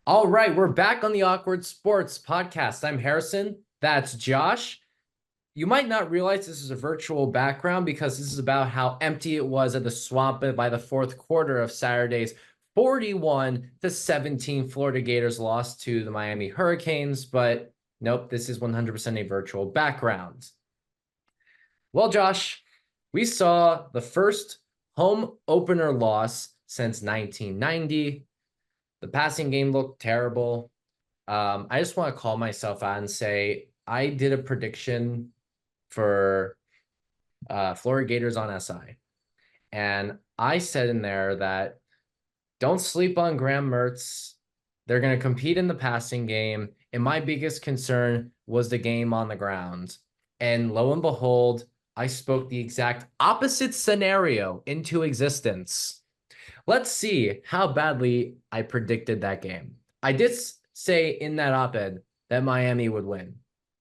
All right, we're back on the Awkward Sports podcast. I'm Harrison. That's Josh. You might not realize this is a virtual background because this is about how empty it was at the Swamp by the fourth quarter of Saturday's 41-17 Florida Gators loss to the Miami Hurricanes. But nope, this is 100% a virtual background. Well, Josh, we saw the first home opener loss since 1990. The passing game looked terrible. I just want to call myself out and say I did a prediction for Florida Gators on SI. And I said in there that don't sleep on Graham Mertz. They're going to compete in the passing game. And my biggest concern was the game on the ground. And lo and behold, I spoke the exact opposite scenario into existence. Let's see how badly I predicted that game. I did say in that op-ed that Miami would win.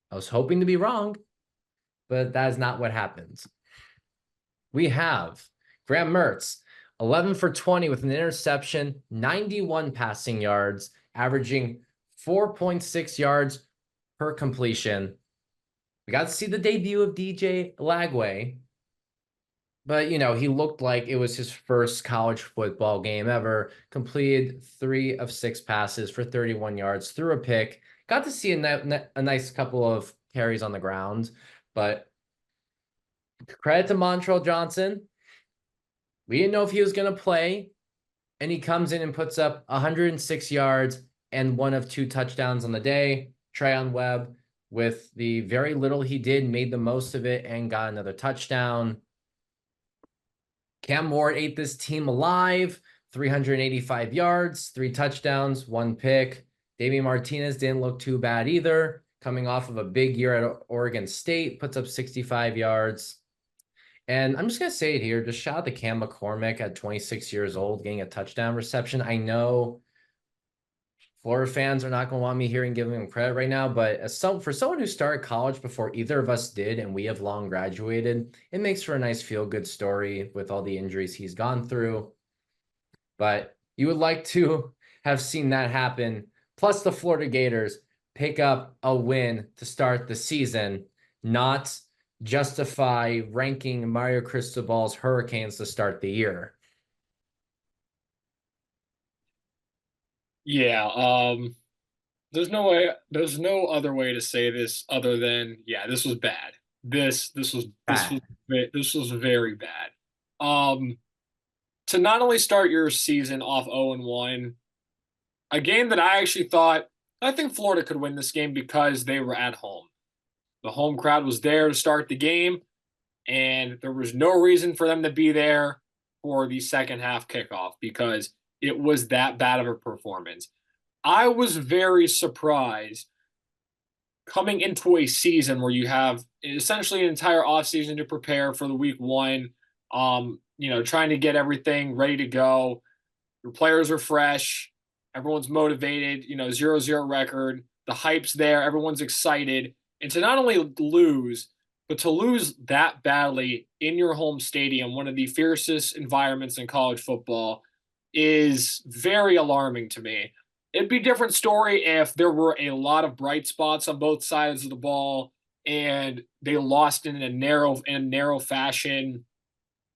I was hoping to be wrong, but that is not what happened. We have Graham Mertz, 11 for 20 with an interception, 91 passing yards, averaging 4.6 yards per completion. We got to see the debut of DJ Lagway. But, he looked like it was his first college football game ever. Completed 3 of 6 passes for 31 yards, threw a pick. Got to see a nice couple of carries on the ground. But credit to Montrell Johnson. We didn't know if he was going to play. And he comes in and puts up 106 yards and 1 of 2 touchdowns on the day. Trayon Webb, with the very little he did, made the most of it and got another touchdown. Cam Ward ate this team alive, 385 yards, 3 touchdowns, 1 pick. Damian Martinez didn't look too bad either, coming off of a big year at Oregon State, puts up 65 yards. And I'm just going to say it here, just shout out to Cam McCormick at 26 years old, getting a touchdown reception. I know Florida fans are not going to want me here and giving him credit right now, but for someone who started college before either of us did, and we have long graduated, it makes for a nice feel-good story with all the injuries he's gone through. But you would like to have seen that happen. Plus the Florida Gators pick up a win to start the season, not justify ranking Mario Cristobal's Hurricanes to start the year. Yeah, there's no other way to say this other than this was bad. This was very bad. To not only start your season off 0-1, a game that I think Florida could win this game because they were at home. The home crowd was there to start the game, and there was no reason for them to be there for the second half kickoff because it was that bad of a performance. I was very surprised coming into a season where you have essentially an entire offseason to prepare for the week 1, trying to get everything ready to go. Your players are fresh. Everyone's motivated, 0-0 record. The hype's there. Everyone's excited. And to not only lose, but to lose that badly in your home stadium, one of the fiercest environments in college football, is very alarming to me. It'd be a different story if there were a lot of bright spots on both sides of the ball and they lost in a narrow fashion,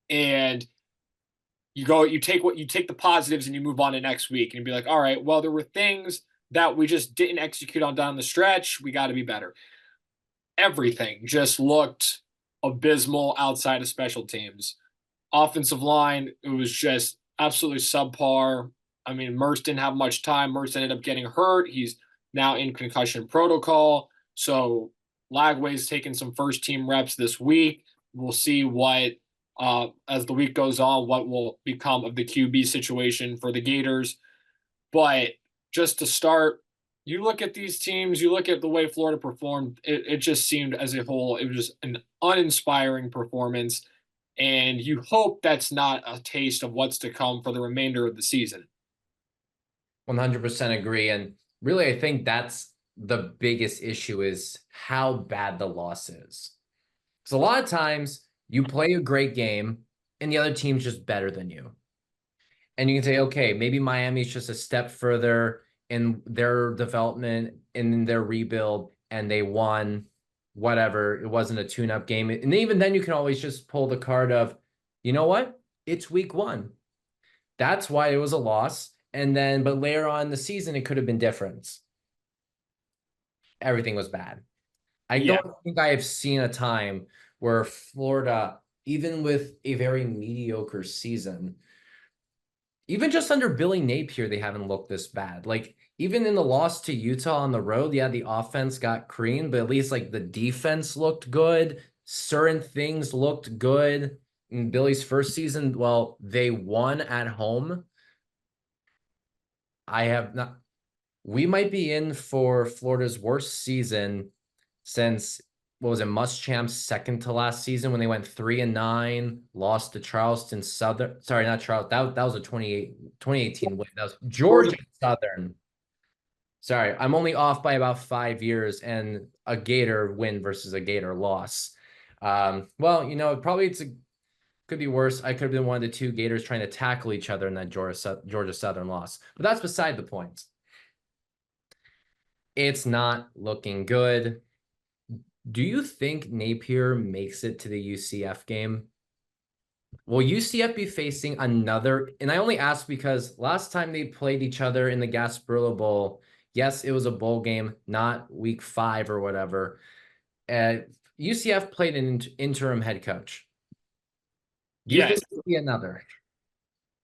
and you take the positives and you move on to next week and you'd be like, all right, well, there were things that we just didn't execute on down the stretch. We got to be better. Everything just looked abysmal outside of special teams. Offensive line, it was just absolutely subpar. I mean, Mertz didn't have much time. Mertz ended up getting hurt. He's now in concussion protocol. So Lagway's taking some first team reps this week. We'll see what, as the week goes on, what will become of the QB situation for the Gators. But just to start, you look at these teams, you look at the way Florida performed, it just seemed as a whole, it was just an uninspiring performance. And you hope that's not a taste of what's to come for the remainder of the season. 100% agree. And really, I think that's the biggest issue is how bad the loss is. Because a lot of times you play a great game and the other team's just better than you. And you can say, okay, maybe Miami's just a step further in their development, in their rebuild, and they won. Whatever, it wasn't a tune-up game. And even then, you can always just pull the card of, you know what? It's week one. That's why it was a loss. And then, but later on in the season, it could have been different. Everything was bad. I Yeah. don't think I have seen a time where Florida, even with a very mediocre season, even just under Billy Napier, they haven't looked this bad. Like, even in the loss to Utah on the road, yeah, the offense got creamed, but at least like the defense looked good. Certain things looked good. In Billy's first season, well, they won at home. I have not. We might be in for Florida's worst season since, what was it, Muschamp's second to last season when they went 3-9, lost to Charleston Southern. Sorry, not Charleston. That was a 2018 win. That was Georgia Southern. Sorry, I'm only off by about 5 years and a Gator win versus a Gator loss. Well, probably could be worse. I could have been one of the two Gators trying to tackle each other in that Georgia Southern loss. But that's beside the point. It's not looking good. Do you think Napier makes it to the UCF game? Will UCF be facing another? And I only ask because last time they played each other in the Gasparilla Bowl, yes, it was a bowl game, not week 5 or whatever. UCF played an interim head coach. Do you think Yes. it'll be another?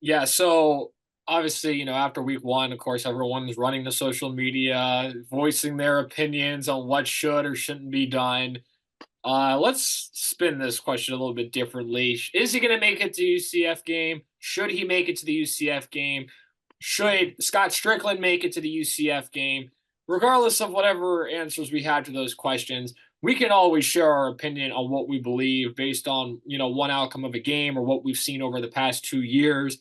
Yeah. So obviously, after week one, of course, everyone's running to social media, voicing their opinions on what should or shouldn't be done. Let's spin this question a little bit differently. Is he going to make it to UCF game? Should he make it to the UCF game? Should Scott Strickland make it to the UCF game? Regardless of whatever answers we have to those questions, we can always share our opinion on what we believe based on, one outcome of a game or what we've seen over the past 2 years.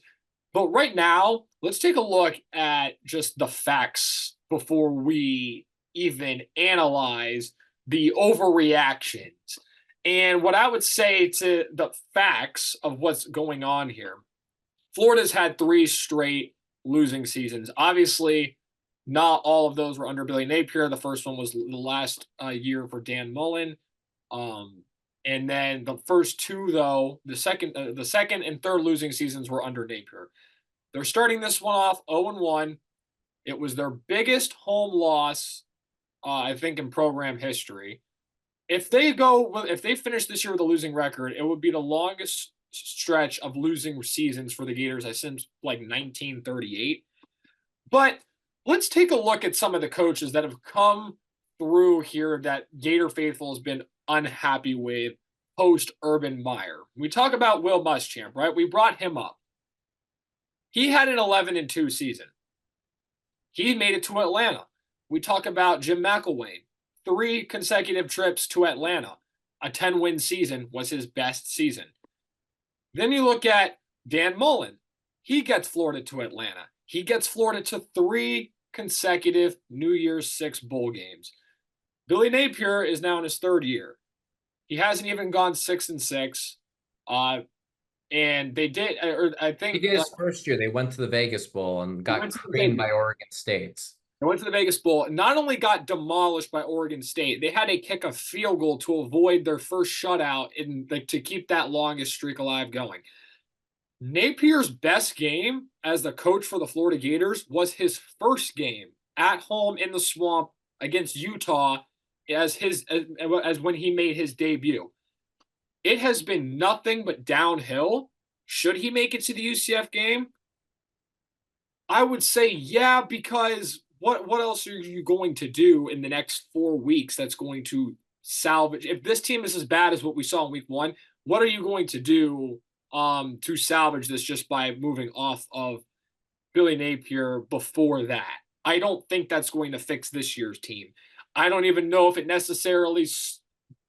But right now, let's take a look at just the facts before we even analyze the overreactions. And what I would say to the facts of what's going on here, Florida's had 3 straight losing seasons. Obviously, not all of those were under Billy Napier. The first one was the last year for Dan Mullen. And then the first 2, though, the second and third losing seasons were under Napier. They're starting this one off 0-1. It was their biggest home loss, I think, in program history. If they finish this year with a losing record, it would be the longest stretch of losing seasons for the Gators since like 1938. But let's take a look at some of the coaches that have come through here that Gator faithful has been unhappy with post Urban Meyer. We talk about Will Muschamp, right? We brought him up. He had an 11-2 season. He made it to Atlanta. We talk about Jim McElwain. 3 consecutive trips to Atlanta. A 10-win season was his best season. Then you look at Dan Mullen. He gets Florida to Atlanta. He gets Florida to 3 consecutive New Year's 6 bowl games. Billy Napier is now in his 3rd year. He hasn't even gone 6-6. And they did, or I think His first year, they went to the Vegas Bowl and got creamed by Oregon State. They went to the Vegas Bowl. Not only got demolished by Oregon State, they had to kick a field goal to avoid their first shutout to keep that longest streak alive going. Napier's best game as the coach for the Florida Gators was his first game at home in the swamp against Utah as when he made his debut. It has been nothing but downhill. Should he make it to the UCF game? I would say yeah, because what else are you going to do in the next 4 weeks that's going to salvage? If this team is as bad as what we saw in week 1, what are you going to do to salvage this just by moving off of Billy Napier before that? I don't think that's going to fix this year's team. I don't even know if it necessarily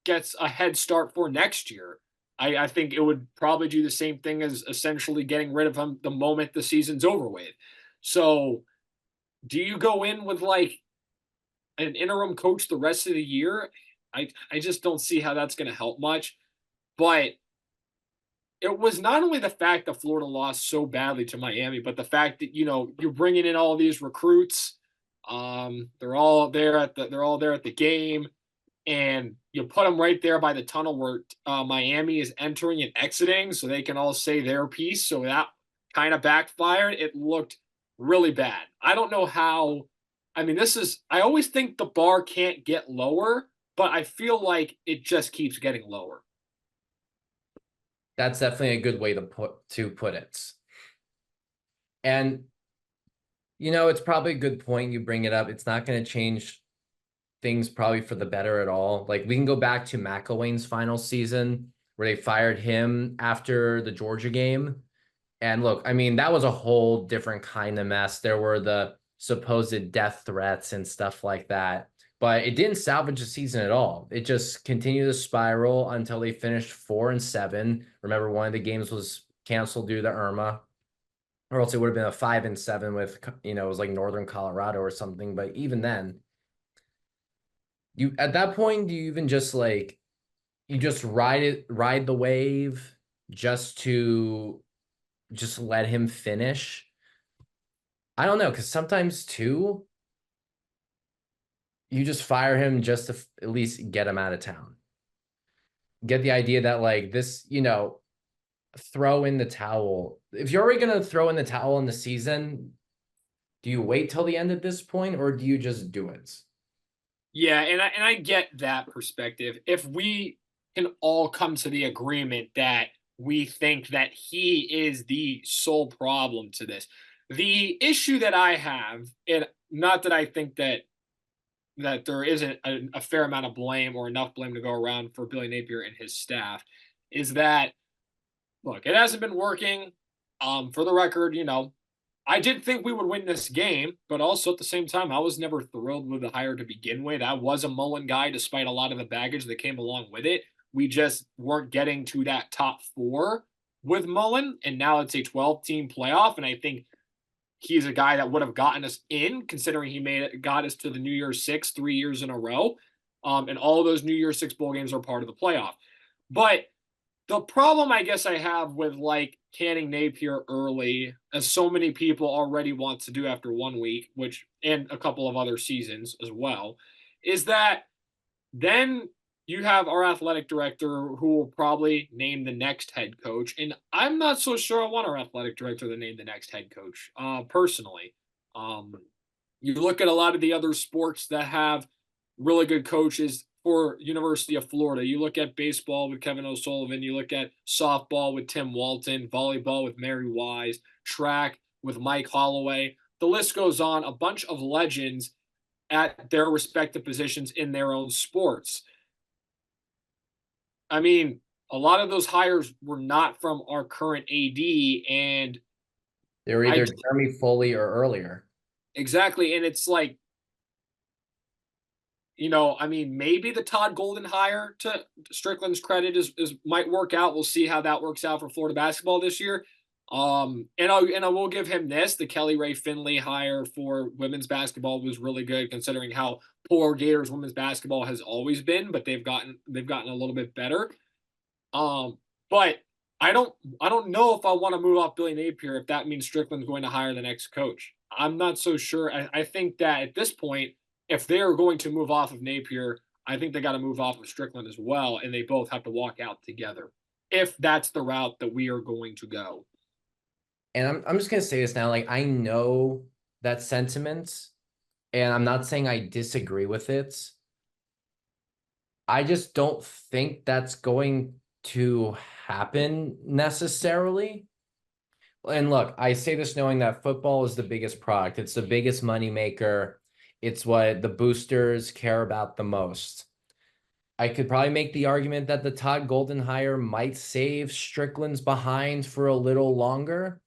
gets a head start for next year. I think it would probably do the same thing as essentially getting rid of him the moment the season's over with. So do you go in with like an interim coach the rest of the year? I just don't see how that's going to help much. But it was not only the fact that Florida lost so badly to Miami, but the fact that, you're bringing in all these recruits They're all there at the game, and you put them right there by the tunnel where Miami is entering and exiting, so they can all say their piece. So that kind of backfired. It looked really bad. I don't know how. I mean, I always think the bar can't get lower, but I feel like it just keeps getting lower. That's definitely a good way to put it. And it's probably a good point you bring it up. It's not going to change things probably for the better at all. Like we can go back to McElwain's final season where they fired him after the Georgia game. And look, I mean, that was a whole different kind of mess. There were the supposed death threats and stuff like that. But it didn't salvage the season at all. It just continued to spiral until they finished 4-7. Remember, one of the games was canceled due to Irma, or else it would have been a 5-7 with, it was like Northern Colorado or something. But even then, you at that point, do you even just you just ride the wave just to just let him finish? I don't know, because sometimes too, you just fire him just to at least get him out of town. Get the idea that this, throw in the towel. If you're already gonna throw in the towel in the season, do you wait till the end at this point, or do you just do it? Yeah, and I get that perspective. If we can all come to the agreement that we think that he is the sole problem to this. The issue that I have, and not that I think that there isn't a fair amount of blame or enough blame to go around for Billy Napier and his staff, is that look, it hasn't been working. For the record, I did think we would win this game, but also at the same time, I was never thrilled with the hire to begin with. I was a Mullen guy, despite a lot of the baggage that came along with it. We just weren't getting to that top four with Mullen, and now it's a 12-team playoff, and I think he's a guy that would have gotten us in, considering got us to the New Year's Six 3 years in a row, and all of those New Year's Six bowl games are part of the playoff. But the problem I guess I have with canning Napier early, as so many people already want to do after 1 week, and a couple of other seasons as well, is that then you have our athletic director who will probably name the next head coach. And I'm not so sure I want our athletic director to name the next head coach, personally. Um, you look at a lot of the other sports that have really good coaches. For University of Florida, you look at baseball with Kevin O'Sullivan, you look at softball with Tim Walton, volleyball with Mary Wise, track with Mike Holloway. The list goes on. A bunch of legends at their respective positions in their own sports. I mean, a lot of those hires were not from our current AD, and they were either Jeremy Foley or earlier. Exactly, and it's I mean, maybe the Todd Golden hire, to Strickland's credit, is might work out. We'll see how that works out for Florida basketball this year. And I will give him this: the Kelly Ray Finley hire for women's basketball was really good, considering how poor Gators women's basketball has always been. But they've gotten a little bit better. But I don't know if I want to move off Billy Napier if that means Strickland's going to hire the next coach. I'm not so sure. I think that at this point, if they are going to move off of Napier, I think they got to move off of Strickland as well, and they both have to walk out together if that's the route that we are going to go. And I'm just gonna say this now, I know that sentiment, and I'm not saying I disagree with it. I just don't think that's going to happen necessarily. And look, I say this knowing that football is the biggest product. It's the biggest money maker. It's what the boosters care about the most. I could probably make the argument that the Todd Golden hire might save Strickland's behind for a little longer.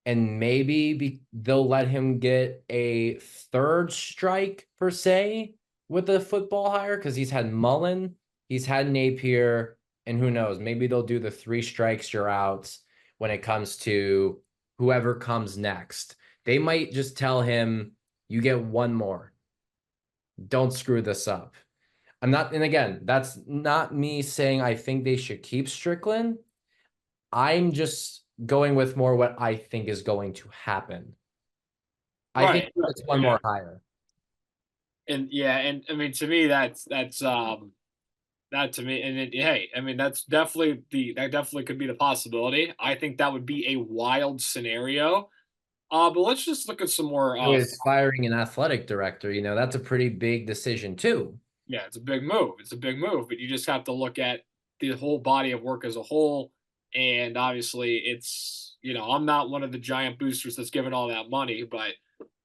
And maybe they'll let him get a third strike, per se, with the football hire, because he's had Mullen, he's had Napier, and who knows, maybe they'll do the 3 strikes, you're out when it comes to whoever comes next. They might just tell him, you get 1 more. Don't screw this up. And again, that's not me saying I think they should keep Strickland. I'm just going with more what I think is going to happen. I think it's 1 more hire. And yeah, and I mean to me that's that to me, and hey, I mean that definitely could be the possibility. I think that would be a wild scenario. But let's just look at some more. It was firing an athletic director. That's a pretty big decision too. Yeah, it's a big move. It's a big move, but you just have to look at the whole body of work as a whole. And obviously, I'm not one of the giant boosters that's given all that money, but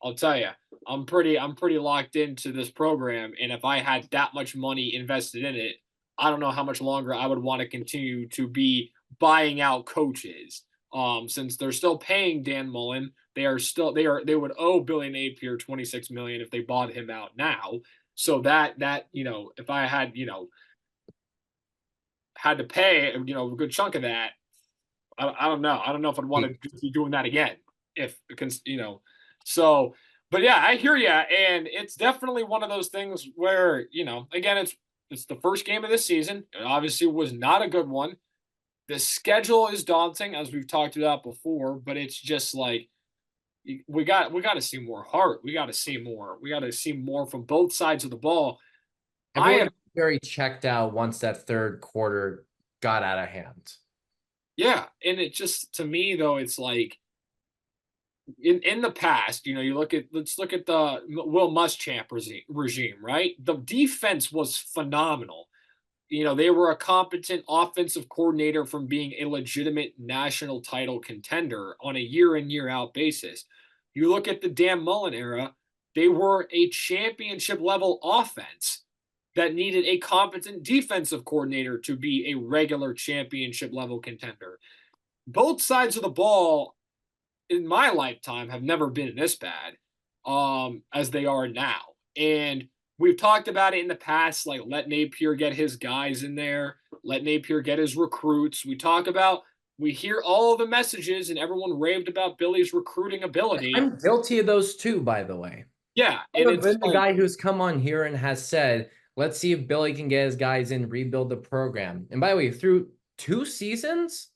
I'll tell you, I'm pretty locked into this program. And if I had that much money invested in it, I don't know how much longer I would want to continue to be buying out coaches. Since they're still paying Dan Mullen, they would owe Billy Napier 26 million if they bought him out now. So if I had had to pay a good chunk of that, I don't know. I don't know if I'd want to be doing that again. If because so. But yeah, I hear you, and it's definitely one of those things where again, it's the first game of this season. It obviously was not a good one. The schedule is daunting, as we've talked about before, but it's just like we got to see more heart. We got to see more. We got to see more from both sides of the ball. I Everyone am was very checked out once that third quarter got out of hand. Yeah, and it just to me though, it's like in the past, let's look at the Will Muschamp regime, right? The defense was phenomenal. They were a competent offensive coordinator from being a legitimate national title contender on a year in year out basis. You look at the Dan Mullen era, they were a championship level offense that needed a competent defensive coordinator to be a regular championship level contender. Both sides of the ball in my lifetime have never been this bad as they are now. And we've talked about it in the past, like let Napier get his guys in there, let Napier get his recruits. We hear all the messages and everyone raved about Billy's recruiting ability. I'm guilty of those too, by the way. Yeah, and I've it's been the guy who's come on here and has said, let's see if Billy can get his guys in, rebuild the program. And by the way, through 2 seasons,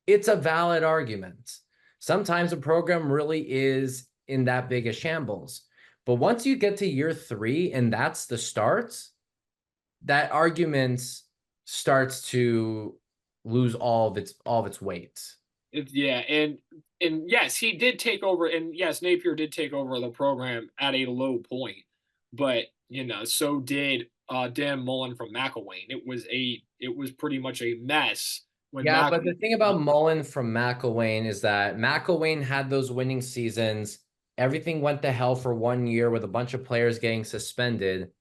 it's a valid argument. Sometimes a program really is in that big a shambles. But once you get to year 3 and that's the start, that argument starts to lose all of its weight. Yeah, and yes, he did take over, and yes, Napier did take over the program at a low point, but so did Dan Mullen from McElwain. It was pretty much a mess when Yeah, but McElwain. the thing about Mullen from McElwain is that McElwain had those winning seasons. Everything went to hell for 1 year with a bunch of players getting suspended.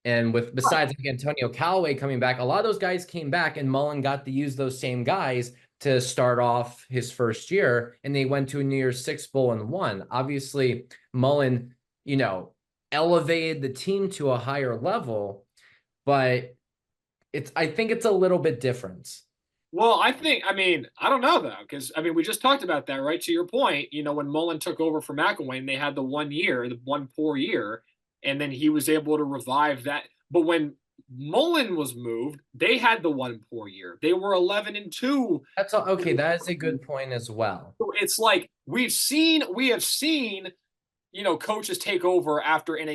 And besides like Antonio Callaway coming back, a lot of those guys came back and Mullen got to use those same guys to start off his first year. And they went to a New Year's Six Bowl and won. Obviously, Mullen, elevated the team to a higher level, but I think it's a little bit different. Well, I mean, I don't know though, because I mean, we just talked about that, right? To your point, when Mullen took over for McElwain, they had the one poor year, and then he was able to revive that. But when Mullen was moved, they had the one poor year. They were 11-2. That's all. Okay, that is a good point as well. So it's like we have seen, coaches take over after an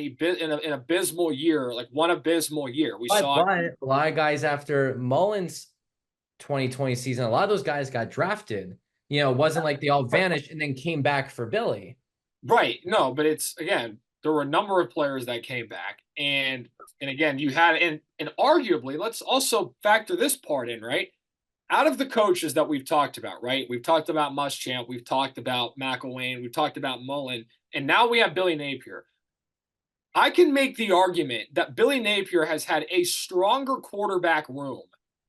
abysmal year, like one abysmal year. We But saw it. a lot of guys after Mullen's 2020 season, a lot of those guys got drafted. It wasn't like they all vanished and then came back for Billy. Right. No, but it's again, there were a number of players that came back. And again, you had and arguably, let's also factor this part in, right? Out of the coaches that we've talked about, right? We've talked about Muschamp, we've talked about McElwain, we've talked about Mullen, and now we have Billy Napier. I can make the argument that Billy Napier has had a stronger quarterback room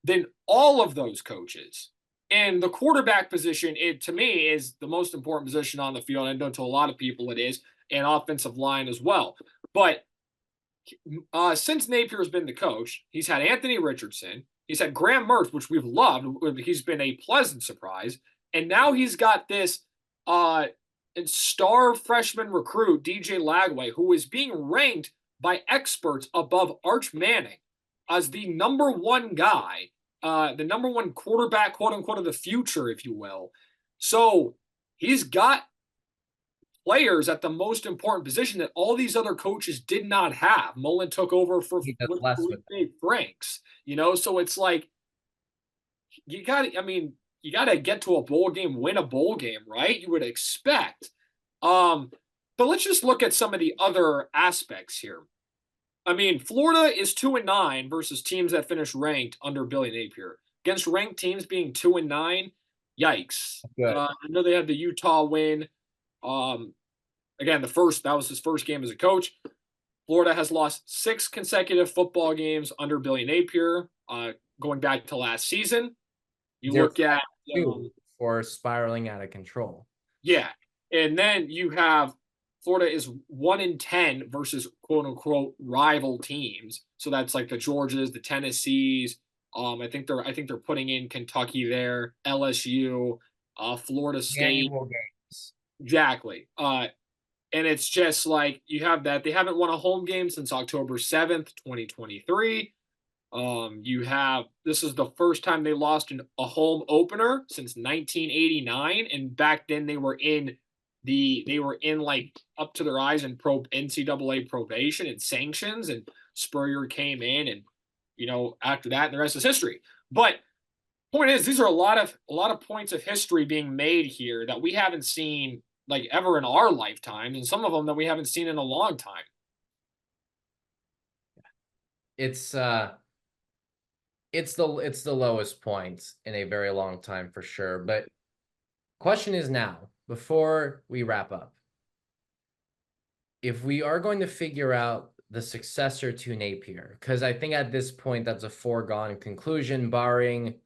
than all of those coaches. And the quarterback position, it to me is the most important position on the field. And to a lot of people, it is, and offensive line as well. But since Napier has been the coach, he's had Anthony Richardson, he's had Graham Mertz, which we've loved. He's been a pleasant surprise, and now he's got this star freshman recruit DJ Lagway, who is being ranked by experts above Arch Manning as the number one guy, the number one quarterback, quote unquote, of the future, if you will. So he's got players at the most important position that all these other coaches did not have. Mullen took over for He does with less with Felipe Franks, so it's like you got to, I mean, you got to get to a bowl game, win a bowl game, right? You would expect. Um, but let's just look at some of the other aspects here. I mean, Florida is 2-9 versus teams that finish ranked under Billy Napier. Against ranked teams being 2-9, yikes. good. I know they had the Utah win. Um, again, that was his first game as a coach. Florida has lost 6 consecutive football games under Billy Napier, going back to last season. You They're look at 5-2 for spiraling out of control. yeah, and then you have Florida is 1-10 versus quote unquote rival teams. So that's like the Georgias, the Tennessees. I think they're putting in Kentucky there, LSU, Florida The State. annual games. Exactly. And it's just like you have that. They haven't won a home game since October 7th, 2023. This is the first time they lost a home opener since 1989, and back then they were in like up to their eyes in NCAA probation and sanctions, and Spurrier came in, and after that, the rest is history. But point is, these are a lot of points of history being made here that we haven't seen like ever in our lifetime, and some of them that we haven't seen in a long time. It's the lowest point in a very long time for sure. But question is now, before we wrap up, if we are going to figure out the successor to Napier, because I think at this point that's a foregone conclusion, barring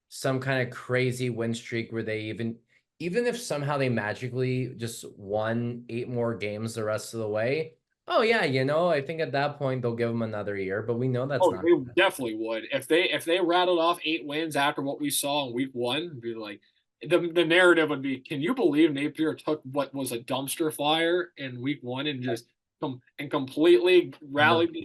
some kind of crazy win streak where they even if somehow they magically just won 8 more games the rest of the way. Oh yeah, I think at that point they'll give them another year, but we know that's not. They definitely would if they rattled off 8 wins after what we saw in week 1. Be like the narrative would be, can you believe Napier took what was a dumpster fire in week 1 and just completely rallied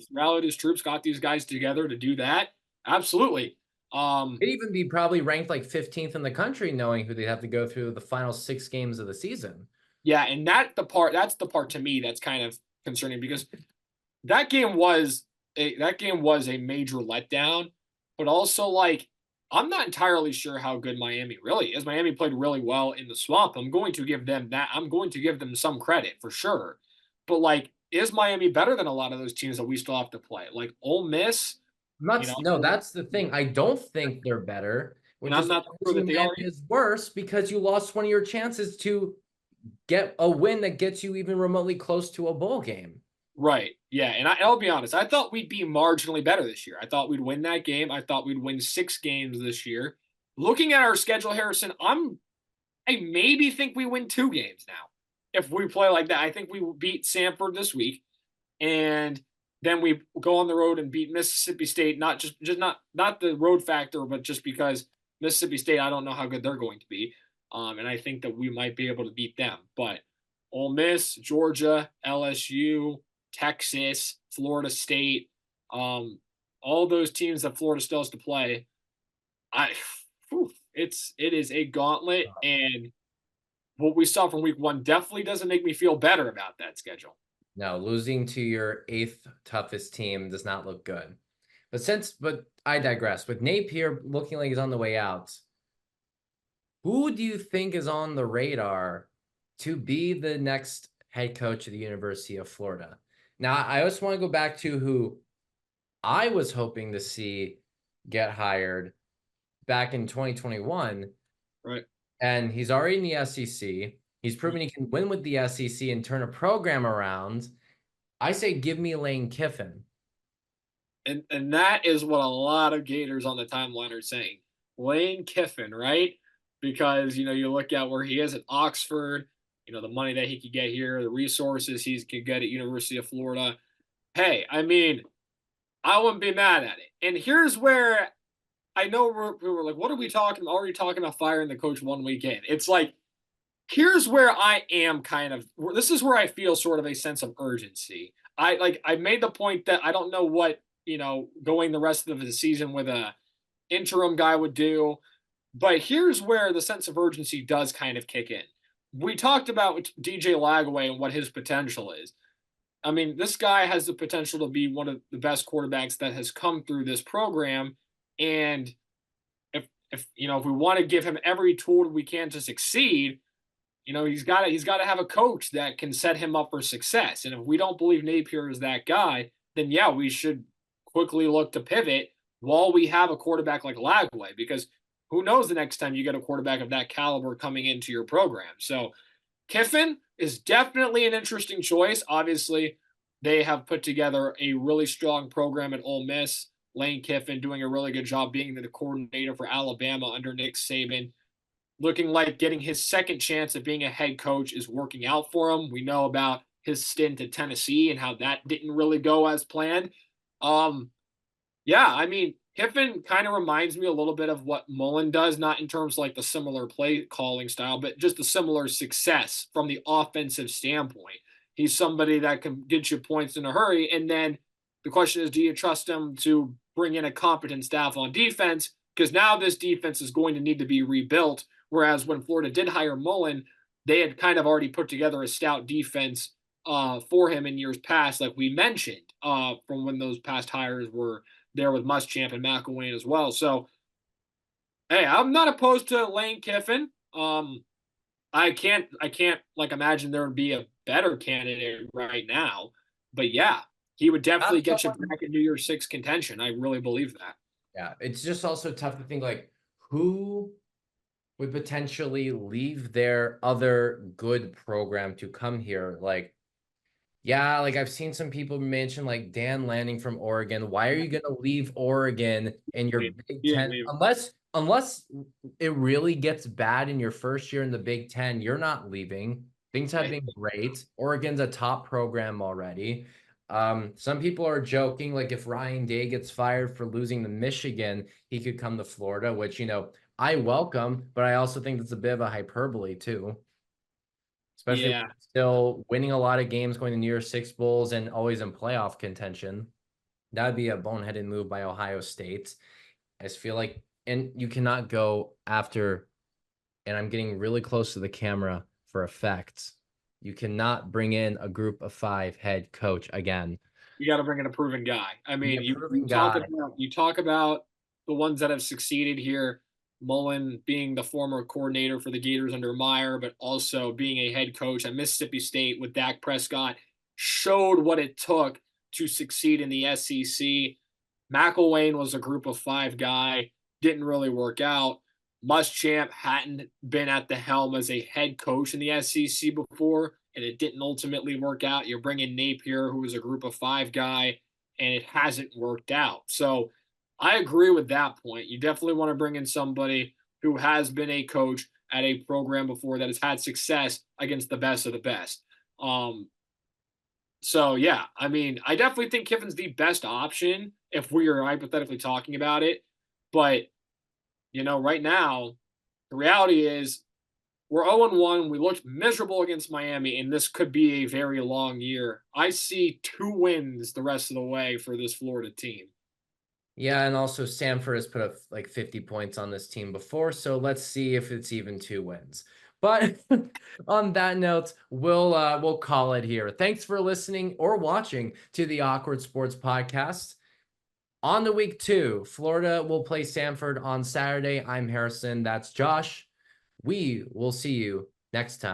his troops, got these guys together to do that? Absolutely. They'd even be probably ranked like 15th in the country, knowing who they'd have to go through the final 6 games of the season. Yeah, and that's the part to me that's kind of concerning, because that game was a major letdown, but also like I'm not entirely sure how good Miami really is. Miami played really well in the Swamp. I'm going to give them that. I'm going to give them some credit for sure. But like, is Miami better than a lot of those teams that we still have to play? Like Ole Miss, No, that's the thing. I don't think they're better, and which I'm is not sure that they are. is worse because you lost one of your chances to get a win that gets you even remotely close to a bowl game. Right. Yeah. And I'll be honest, I thought we'd be marginally better this year. I thought we'd win that game. I thought we'd win 6 games this year. Looking at our schedule, Harrison, I maybe think we win 2 games now. If we play like that, I think we will beat Samford this week. And then we go on the road and beat Mississippi State, not not the road factor, but just because Mississippi State, I don't know how good they're going to be. And I think that we might be able to beat them. But Ole Miss, Georgia, LSU, Texas, Florida State, all those teams that Florida still has to play. It is a gauntlet, and what we saw from week 1 definitely doesn't make me feel better about that schedule. No, losing to your 8th toughest team does not look good. But I digress. With Napier looking like he's on the way out, who do you think is on the radar to be the next head coach of the University of Florida? Now, I just want to go back to who I was hoping to see get hired back in 2021. Right. And he's already in the SEC. He's proven he can win with the SEC and turn a program around. I say give me Lane Kiffin. And that is what a lot of Gators on the timeline are saying. Lane Kiffin, right? Because, you look at where he is at Oxford, the money that he could get here, the resources he could get at University of Florida. Hey, I mean, I wouldn't be mad at it. And here's where I know we were like, what are we talking? Already talking about firing the coach 1 week in. It's like, here's where I am this is where I feel sort of a sense of urgency. I made the point that I don't know what, going the rest of the season with a interim guy would do. But here's where the sense of urgency does kind of kick in. we talked about DJ Lagway and what his potential is. I mean, this guy has the potential to be one of the best quarterbacks that has come through this program. And if if we want to give him every tool we can to succeed, he's got to have a coach that can set him up for success. And if we don't believe Napier is that guy, then yeah, we should quickly look to pivot while we have a quarterback like Lagway, because who knows the next time you get a quarterback of that caliber coming into your program. So Kiffin is definitely an interesting choice. Obviously, they have put together a really strong program at Ole Miss. Lane Kiffin doing a really good job being the coordinator for Alabama under Nick Saban. Looking like getting his second chance at being a head coach is working out for him. We know about his stint at Tennessee and how that didn't really go as planned. Um, yeah, I mean, Kiffin kind of reminds me a little bit of what Mullen does, not in terms of like the similar play calling style, but just the similar success from the offensive standpoint. He's somebody that can get you points in a hurry. And then the question is, do you trust him to bring in a competent staff on defense? Because now this defense is going to need to be rebuilt. Whereas when Florida did hire Mullen, they had kind of already put together a stout defense for him in years past, like we mentioned, from when those past hires were there with Muschamp and McElwain as well. So, hey, I'm not opposed to Lane Kiffin. I can't like imagine there would be a better candidate right now, but yeah, he would definitely Not get you someone. back into your six contention. I really believe that. Yeah, it's just also tough to think like who would potentially leave their other good program to come here. Like, yeah, like I've seen some people mention like Dan Lanning from Oregon. Why are you going to leave Oregon in your Big He didn't Ten leave. unless it really gets bad in your first year in the Big Ten? You're not leaving. Things have been great. Oregon's a top program already. Some people are joking like if Ryan Day gets fired for losing to Michigan, he could come to Florida, which I welcome, but I also think that's a bit of a hyperbole too, especially when Yeah, you're still winning a lot of games, going to New Year's Six Bowls, and always in playoff contention. That would be a boneheaded move by Ohio State. I just feel like, and you cannot go after, and I'm getting really close to the camera for effect. You cannot bring in a group of 5 head coach again. you got to bring in a proven guy. I The mean, you approving talk guy. about the ones that have succeeded here. Mullen being the former coordinator for the Gators under Meyer, but also being a head coach at Mississippi State with Dak Prescott, showed what it took to succeed in the SEC. McElwain was a group of 5 guy, didn't really work out. Muschamp hadn't been at the helm as a head coach in the SEC before, and it didn't ultimately work out. You're bringing Napier, who was a group of 5 guy, and it hasn't worked out. So I agree with that point. You definitely want to bring in somebody who has been a coach at a program before that has had success against the best of the best. Um, so yeah, I mean, I definitely think Kiffin's the best option if we are hypothetically talking about it. But right now, the reality is we're 0-1. We looked miserable against Miami, and this could be a very long year. I see 2 wins the rest of the way for this Florida team. Yeah, and also Stanford has put up like 50 points on this team before, so let's see if it's even 2 wins. But on that note, we'll call it here. Thanks for listening or watching to the Awkward Sports Podcast. On the week 2, Florida will play Stanford on Saturday. I'm Harrison. That's Josh. We will see you next time.